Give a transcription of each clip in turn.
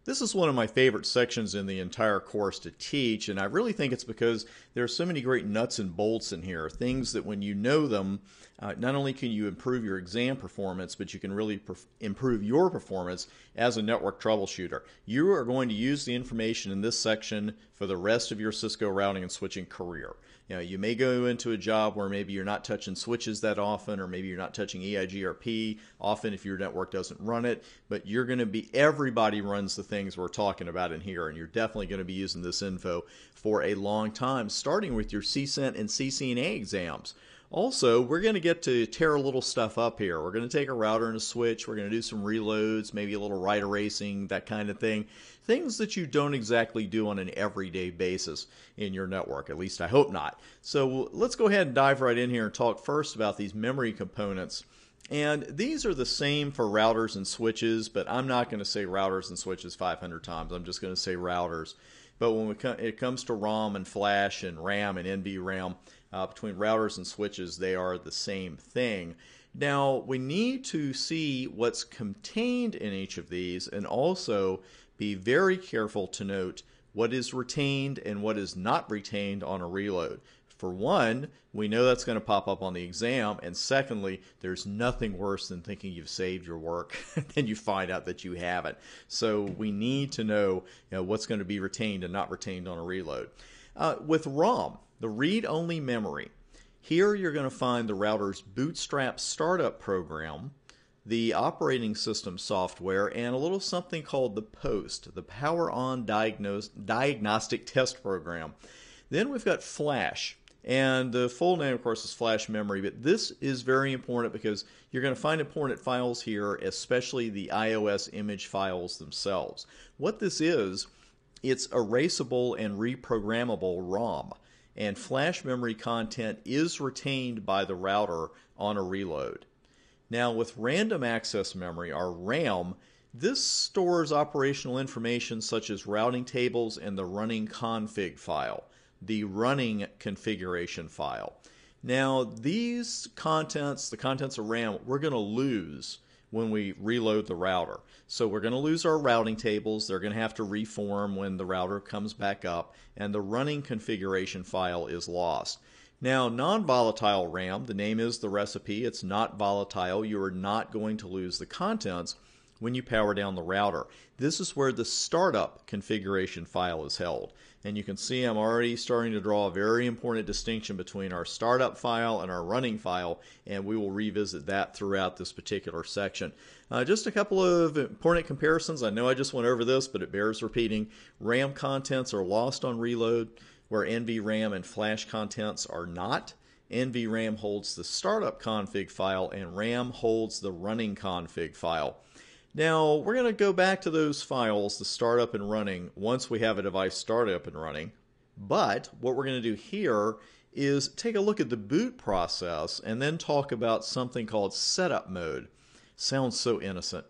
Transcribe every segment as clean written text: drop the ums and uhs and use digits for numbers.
This is one of my favorite sections in the entire course to teach, and I really think it's because there are so many great nuts and bolts in here, things that when you know them, not only can you improve your exam performance, but you can really improve your performance as a network troubleshooter. You are going to use the information in this section for the rest of your Cisco routing and switching career. You know, you may go into a job where maybe you're not touching switches that often, or maybe you're not touching EIGRP often if your network doesn't run it, but you're going to be, everybody runs the things we're talking about in here, and you're definitely going to be using this info for a long time, starting with your CCENT and CCNA exams. Also, we're going to get to tear a little stuff up here. We're going to take a router and a switch. We're going to do some reloads, maybe a little write erasing, that kind of thing. Things that you don't exactly do on an everyday basis in your network. At least I hope not. So let's go ahead and dive right in here and talk first about these memory components. And these are the same for routers and switches, but I'm not going to say routers and switches 500 times. I'm just going to say routers. But when it comes to ROM and flash and RAM and NVRAM, between routers and switches, they are the same thing. Now, we need to see what's contained in each of these and also be very careful to note what is retained and what is not retained on a reload. For one, we know that's going to pop up on the exam, and secondly, there's nothing worse than thinking you've saved your work and you find out that you haven't. So we need to know, what's going to be retained and not retained on a reload. With ROM, the read-only memory, here you're going to find the router's bootstrap startup program, the operating system software, and a little something called the POST, the Power On Diagnostic Test Program. Then we've got flash. And the full name, of course, is flash memory, but this is very important because you're going to find important files here, especially the iOS image files themselves. What this is, it's erasable and reprogrammable ROM, and flash memory content is retained by the router on a reload. Now, with random access memory, or RAM, this stores operational information such as routing tables and the running config file, the running configuration file. Now, these contents, the contents of RAM, we're going to lose when we reload the router. So we're going to lose our routing tables. They're going to have to reform when the router comes back up, and the running configuration file is lost. Now, non-volatile RAM, the name is the recipe. It's not volatile. You are not going to lose the contents when you power down the router. This is where the startup configuration file is held. And you can see I'm already starting to draw a very important distinction between our startup file and our running file, and we will revisit that throughout this particular section. Just a couple of important comparisons. I know I just went over this, but it bears repeating. RAM contents are lost on reload, where NVRAM and flash contents are not. NVRAM holds the startup config file, and RAM holds the running config file. Now, we're going to go back to those files, the startup and running, once we have a device started up and running. But what we're going to do here is take a look at the boot process and then talk about something called setup mode. Sounds so innocent.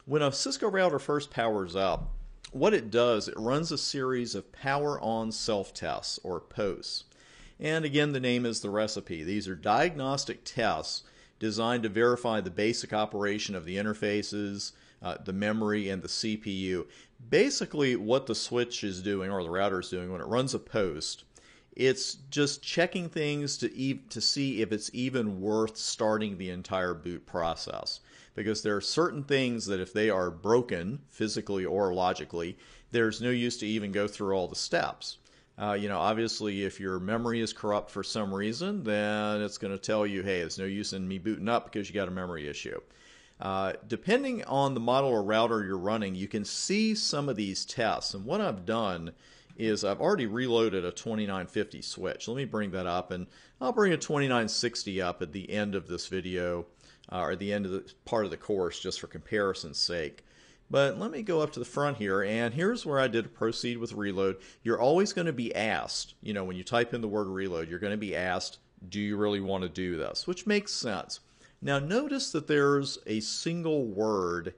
When a Cisco router first powers up, what it does, it runs a series of power on self-tests, or POS. And again, the name is the recipe. These are diagnostic tests designed to verify the basic operation of the interfaces, the memory, and the CPU. Basically, what the switch is doing, or the router is doing, when it runs a POST, it's just checking things to see if it's even worth starting the entire boot process. Because there are certain things that if they are broken, physically or logically, there's no use to even go through all the steps. Obviously, if your memory is corrupt for some reason, then it's going to tell you, hey, it's no use in me booting up because you got a memory issue. Depending on the model or router you're running, you can see some of these tests. And what I've done is I've already reloaded a 2950 switch. Let me bring that up, and I'll bring a 2960 up at the end of this video, or the end of the part of the course, just for comparison's sake. But let me go up to the front here, and here's where I did proceed with reload. You're always going to be asked, when you type in the word reload, you're going to be asked, do you really want to do this? Which makes sense. Now notice that there's a single word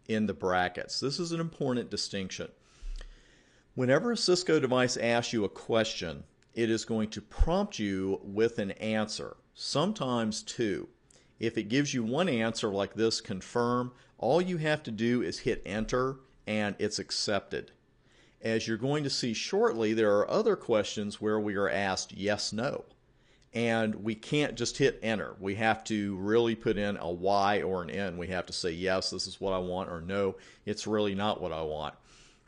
in the brackets. This is an important distinction. Whenever a Cisco device asks you a question, it is going to prompt you with an answer, sometimes two. If it gives you one answer like this, confirm, all you have to do is hit enter and it's accepted. As you're going to see shortly, there are other questions where we are asked yes, no. And we can't just hit enter. We have to really put in a Y or an N. We have to say, yes, this is what I want, or no, it's really not what I want.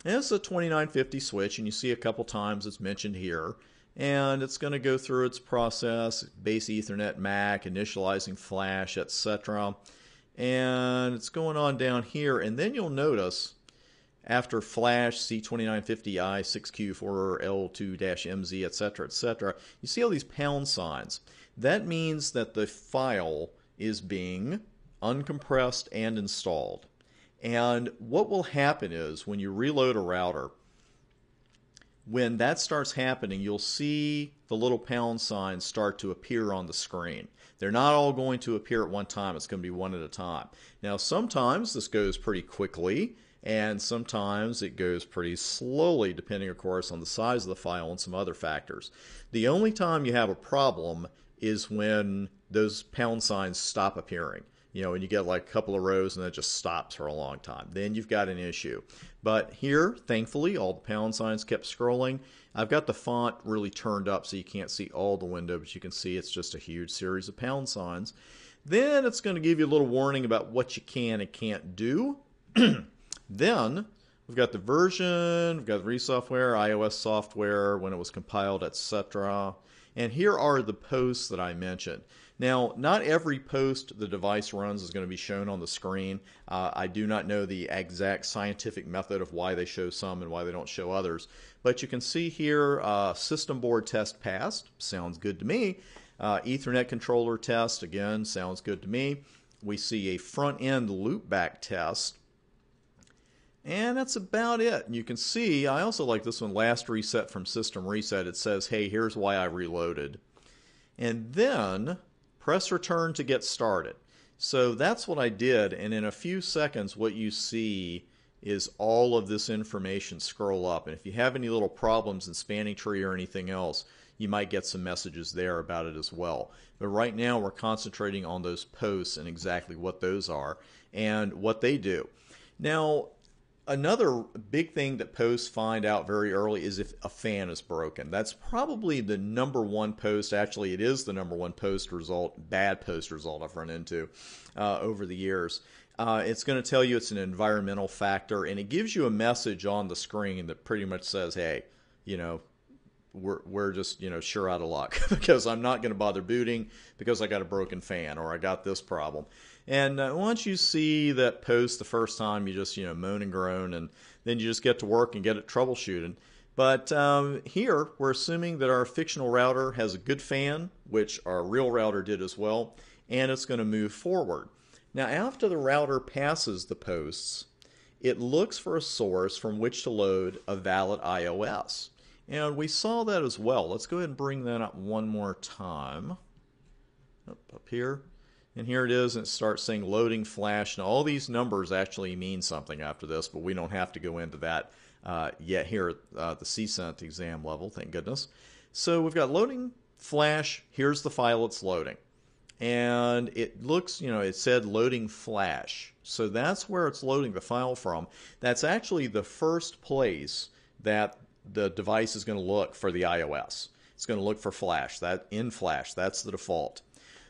And it's a 2950 switch, and you see a couple times it's mentioned here. And it's going to go through its process, base Ethernet, MAC, initializing flash, etc. And it's going on down here. And then you'll notice after flash, C2950I, 6Q4L2-MZ, etc., you see all these pound signs. That means that the file is being uncompressed and installed. And what will happen is when you reload a router, when that starts happening, you'll see the little pound signs start to appear on the screen. They're not all going to appear at one time. It's going to be one at a time. Now, sometimes this goes pretty quickly, and sometimes it goes pretty slowly, depending, of course, on the size of the file and some other factors. The only time you have a problem is when those pound signs stop appearing. You know, and you get like a couple of rows and it just stops for a long time. Then you've got an issue. But here, thankfully, all the pound signs kept scrolling. I've got the font really turned up so you can't see all the window, but you can see it's just a huge series of pound signs. Then it's going to give you a little warning about what you can and can't do. Then we've got the version, we've got the resoftware, iOS software, when it was compiled, etc. And here are the posts that I mentioned. Now, not every post the device runs is going to be shown on the screen. I do not know the exact scientific method of why they show some and why they don't show others. But you can see here, system board test passed. Sounds good to me. Ethernet controller test, again, sounds good to me. We see a front-end loopback test. And that's about it. And you can see, I also like this one, last reset from system reset. It says, hey, here's why I reloaded. And then press return to get started. So that's what I did. And in a few seconds, what you see is all of this information scroll up. And if you have any little problems in Spanning Tree or anything else, you might get some messages there about it as well. But right now, we're concentrating on those posts and exactly what those are and what they do. Now, another big thing that posts find out very early is if a fan is broken. That's probably the number one post. Actually, it is the number one post result, bad post result I've run into over the years. It's going to tell you it's an environmental factor, and it gives you a message on the screen that pretty much says, hey, you know, we're just, you know, sure out of luck because I'm not going to bother booting because I got a broken fan or I got this problem. And once you see that post the first time, you just, you know, moan and groan, and then you just get to work and get it troubleshooted. But here, we're assuming that our fictional router has a good fan, which our real router did as well, and it's going to move forward. Now, after the router passes the posts, it looks for a source from which to load a valid iOS. And we saw that as well. Let's go ahead and bring that up one more time. Up here. And here it is, and it starts saying loading flash. Now, all these numbers actually mean something after this, but we don't have to go into that yet here at the CCENT exam level, thank goodness. So we've got loading flash. Here's the file it's loading. And it looks, you know, it said loading flash. So that's where it's loading the file from. That's actually the first place that the device is going to look for the iOS. It's going to look for flash. In flash, that's the default.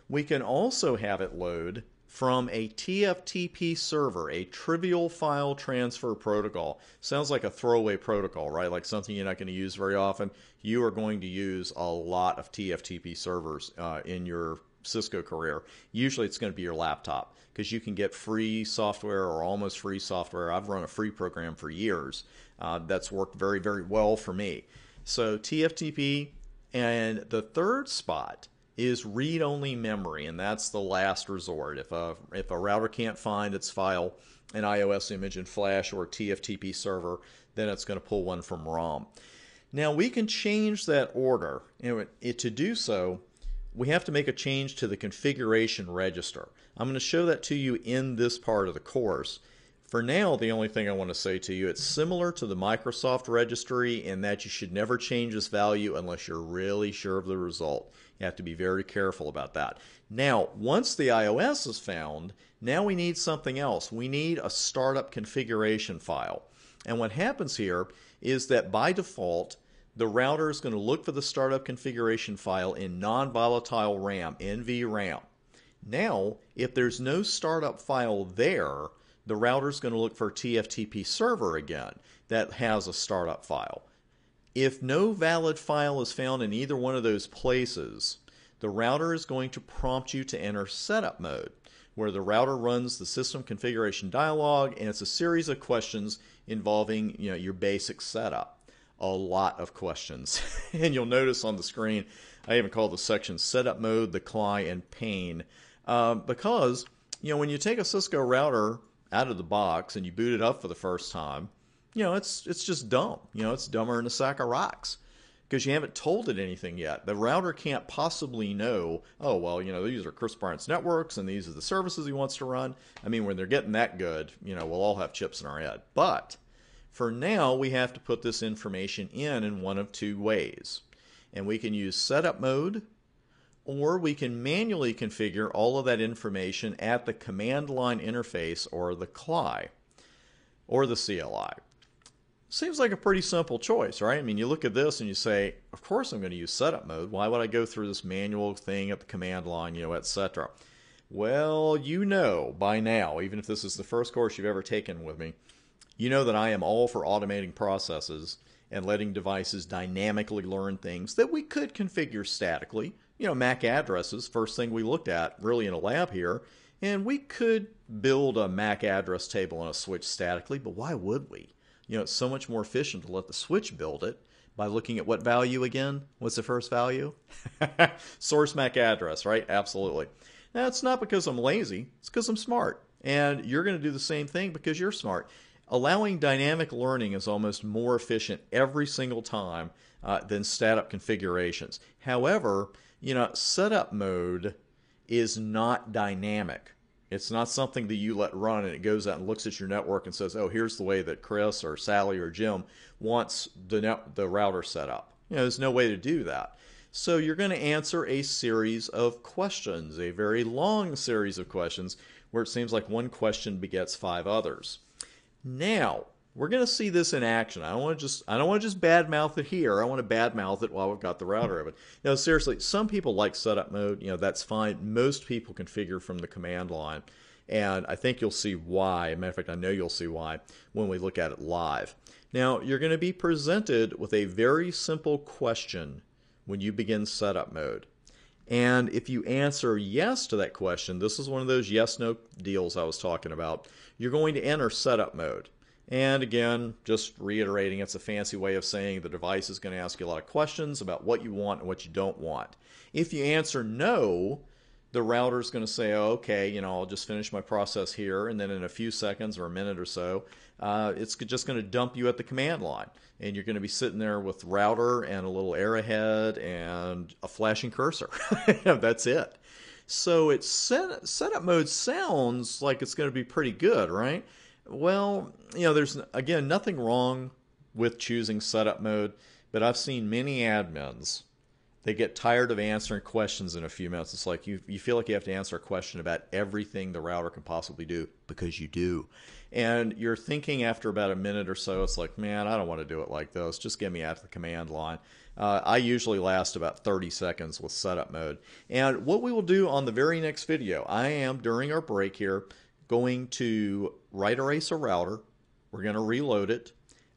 We can also have it load from a TFTP server, a trivial file transfer protocol. Sounds like a throwaway protocol, right? Like something you're not going to use very often. You are going to use a lot of TFTP servers in your Cisco career. Usually it's going to be your laptop because you can get free software or almost free software. I've run a free program for years. That's worked very, very well for me. So TFTP, and the third spot is read-only memory, and that's the last resort. If a router can't find its file, an iOS image in Flash or a TFTP server, then it's going to pull one from ROM. Now we can change that order. To do so, we have to make a change to the configuration register. I'm going to show that to you in this part of the course. For now, the only thing I want to say to you, it's similar to the Microsoft registry in that you should never change this value unless you're really sure of the result. You have to be very careful about that. Now, once the iOS is found, now we need something else. We need a startup configuration file. And what happens here is that by default, the router is going to look for the startup configuration file in non-volatile RAM, NVRAM. Now, if there's no startup file there, the router is going to look for TFTP server again that has a startup file. If no valid file is found in either one of those places, the router is going to prompt you to enter setup mode, where the router runs the system configuration dialog, and it's a series of questions involving your basic setup. A lot of questions. And you'll notice on the screen, I even call the section setup mode, the CLI, and pain. Because, when you take a Cisco router out of the box and you boot it up for the first time, it's just dumb. It's dumber than a sack of rocks because you haven't told it anything yet. The router can't possibly know, oh, well, these are Chris Bryant's networks and these are the services he wants to run. I mean, when they're getting that good, we'll all have chips in our head. But for now, we have to put this information in one of two ways. And we can use setup mode, or we can manually configure all of that information at the command line interface, or the CLI, or the CLI. Seems like a pretty simple choice, right? I mean, you look at this and you say, of course I'm going to use setup mode. Why would I go through this manual thing at the command line, etc.? Well, by now, even if this is the first course you've ever taken with me, you know that I am all for automating processes and letting devices dynamically learn things that we could configure statically. MAC addresses, first thing we looked at really in a lab here, and we could build a MAC address table on a switch statically, but why would we? It's so much more efficient to let the switch build it by looking at what value again? What's the first value? Source MAC address, right? Absolutely. Now, it's not because I'm lazy. It's because I'm smart. And you're going to do the same thing because you're smart. Allowing dynamic learning is almost more efficient every single time than startup configurations. However, setup mode is not dynamic. It's not something that you let run and it goes out and looks at your network and says, oh, here's the way that Chris or Sally or Jim wants the router set up. There's no way to do that. So you're going to answer a series of questions, a very long series of questions where it seems like one question begets 5 others. Now, we're going to see this in action. I don't want to just badmouth it here. I want to badmouth it while we've got the router open. Seriously, some people like setup mode. That's fine. Most people configure from the command line. And I think you'll see why. As a matter of fact, I know you'll see why when we look at it live. Now, you're going to be presented with a very simple question when you begin setup mode. And if you answer yes to that question, this is one of those yes-no deals I was talking about, you're going to enter setup mode. And again, just reiterating, it's a fancy way of saying the device is going to ask you a lot of questions about what you want and what you don't want. If you answer no, the router is going to say, oh, okay, I'll just finish my process here, and then in a few seconds or a minute or so, it's just going to dump you at the command line. And you're going to be sitting there with router and a little arrowhead and a flashing cursor. That's it. So setup mode sounds like it's going to be pretty good, right? Well, there's, again, nothing wrong with choosing setup mode, but I've seen many admins, they get tired of answering questions in a few minutes. It's like you feel like you have to answer a question about everything the router can possibly do, because you do. And you're thinking after about a minute or so, it's like, man, I don't want to do it like this. Just get me out of the command line. I usually last about 30 seconds with setup mode. And what we will do on the very next video, I am, during our break here, going to write erase a router. We're going to reload it.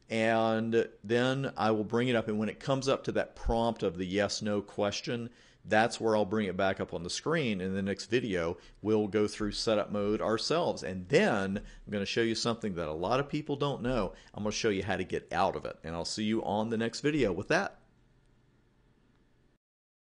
And then I will bring it up. And when it comes up to that prompt of the yes-no question, that's where I'll bring it back up on the screen. In the next video, we'll go through setup mode ourselves. And then I'm going to show you something that a lot of people don't know. I'm going to show you how to get out of it. And I'll see you on the next video with that.